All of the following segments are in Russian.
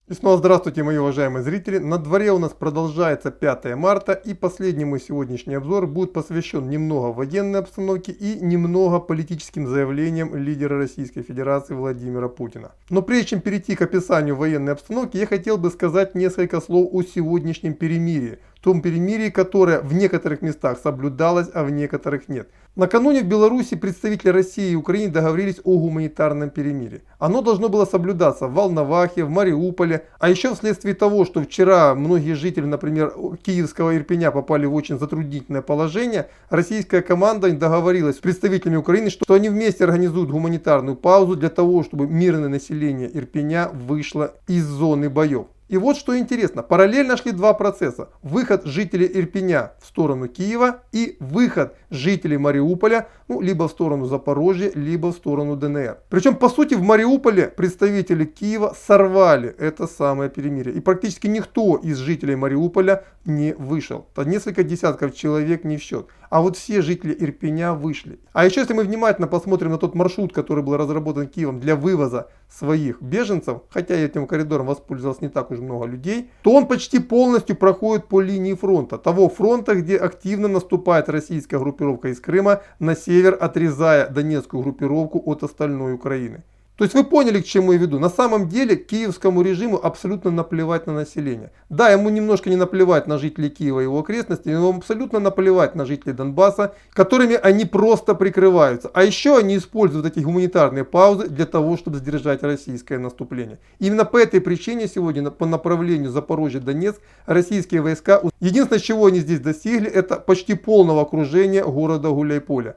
И снова здравствуйте, мои уважаемые зрители. На дворе у нас продолжается 5 марта, и последний мой сегодняшний обзор будет посвящен немного военной обстановке и немного политическим заявлениям лидера Российской Федерации Владимира Путина. Но прежде чем перейти к описанию военной обстановки, я хотел бы сказать несколько слов о сегодняшнем перемирии. Том перемирии, которое в некоторых местах соблюдалось, а в некоторых нет. Накануне в Беларуси представители России и Украины договорились о гуманитарном перемирии. Оно должно было соблюдаться в Волновахе, в Мариуполе, а еще вследствие того, что вчера многие жители, например, Киевского Ирпеня попали в очень затруднительное положение, российская команда договорилась с представителями Украины, что они вместе организуют гуманитарную паузу для того, чтобы мирное население Ирпеня вышло из зоны боев. И вот что интересно, параллельно шли два процесса. Выход жителей Ирпеня в сторону Киева и выход жителей Мариуполя, либо в сторону Запорожья, либо в сторону ДНР. Причем, по сути, в Мариуполе представители Киева сорвали это самое перемирие. И практически никто из жителей Мариуполя не вышел. То несколько десятков человек не в счет. А вот все жители Ирпеня вышли. А еще, если мы внимательно посмотрим на тот маршрут, который был разработан Киевом для вывоза своих беженцев, хотя этим коридором воспользовалось не так уж много людей, то он почти полностью проходит по линии фронта. Того фронта, где активно наступает российская группировка из Крыма на север, отрезая донецкую группировку от остальной Украины. То есть вы поняли, к чему я веду. На самом деле киевскому режиму абсолютно наплевать на население. Да, ему немножко не наплевать на жителей Киева и его окрестностей, но ему абсолютно наплевать на жителей Донбасса, которыми они просто прикрываются. А еще они используют эти гуманитарные паузы для того, чтобы сдержать российское наступление. Именно по этой причине сегодня по направлению Запорожье-Донецк российские войска, единственное, чего они здесь достигли, это почти полного окружения города Гуляйполя.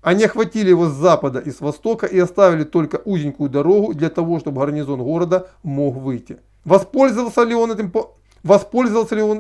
Они охватили его с запада и с востока и оставили только узенькую дорогу для того, чтобы гарнизон города мог выйти. Воспользовался ли он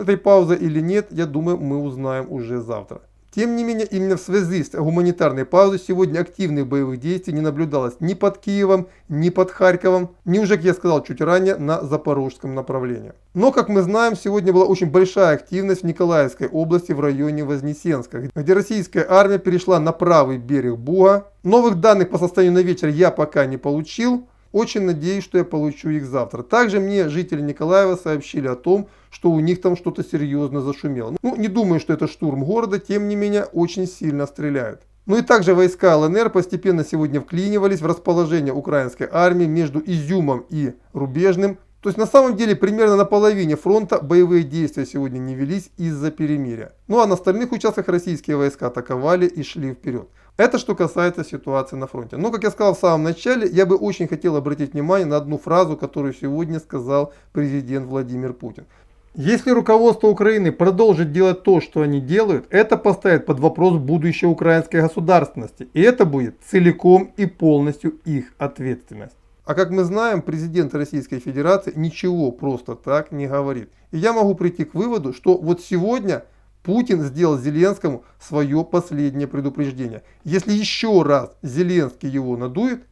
этой паузой или нет, я думаю, мы узнаем уже завтра. Тем не менее, именно в связи с гуманитарной паузой сегодня активных боевых действий не наблюдалось ни под Киевом, ни под Харьковом, ни уже, как я сказал чуть ранее, на запорожском направлении. Но, как мы знаем, сегодня была очень большая активность в Николаевской области в районе Вознесенска, где российская армия перешла на правый берег Буга. Новых данных по состоянию на вечер я пока не получил. Очень надеюсь, что я получу их завтра. Также мне жители Николаева сообщили о том, что у них там что-то серьезно зашумело. Не думаю, что это штурм города, тем не менее очень сильно стреляют. И также войска ЛНР постепенно сегодня вклинивались в расположение украинской армии между Изюмом и Рубежным. То есть на самом деле примерно на половине фронта боевые действия сегодня не велись из-за перемирия. А на остальных участках российские войска атаковали и шли вперед. Это что касается ситуации на фронте. Но, как я сказал в самом начале, я бы очень хотел обратить внимание на одну фразу, которую сегодня сказал президент Владимир Путин. Если руководство Украины продолжит делать то, что они делают, это поставит под вопрос будущее украинской государственности. И это будет целиком и полностью их ответственность. А как мы знаем, президент Российской Федерации ничего просто так не говорит. И я могу прийти к выводу, что вот сегодня Путин сделал Зеленскому свое последнее предупреждение. Если еще раз Зеленский его надует,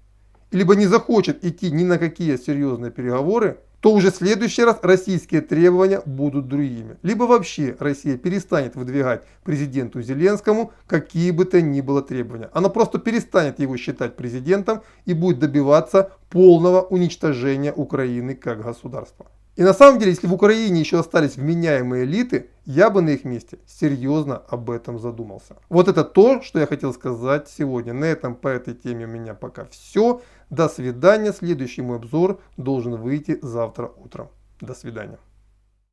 либо не захочет идти ни на какие серьезные переговоры, то уже в следующий раз российские требования будут другими. Либо вообще Россия перестанет выдвигать президенту Зеленскому какие бы то ни было требования. Она просто перестанет его считать президентом и будет добиваться полного уничтожения Украины как государства. И на самом деле, если в Украине еще остались вменяемые элиты, я бы на их месте серьезно об этом задумался. Вот это то, что я хотел сказать сегодня. На этом по этой теме у меня пока все. До свидания. Следующий мой обзор должен выйти завтра утром. До свидания.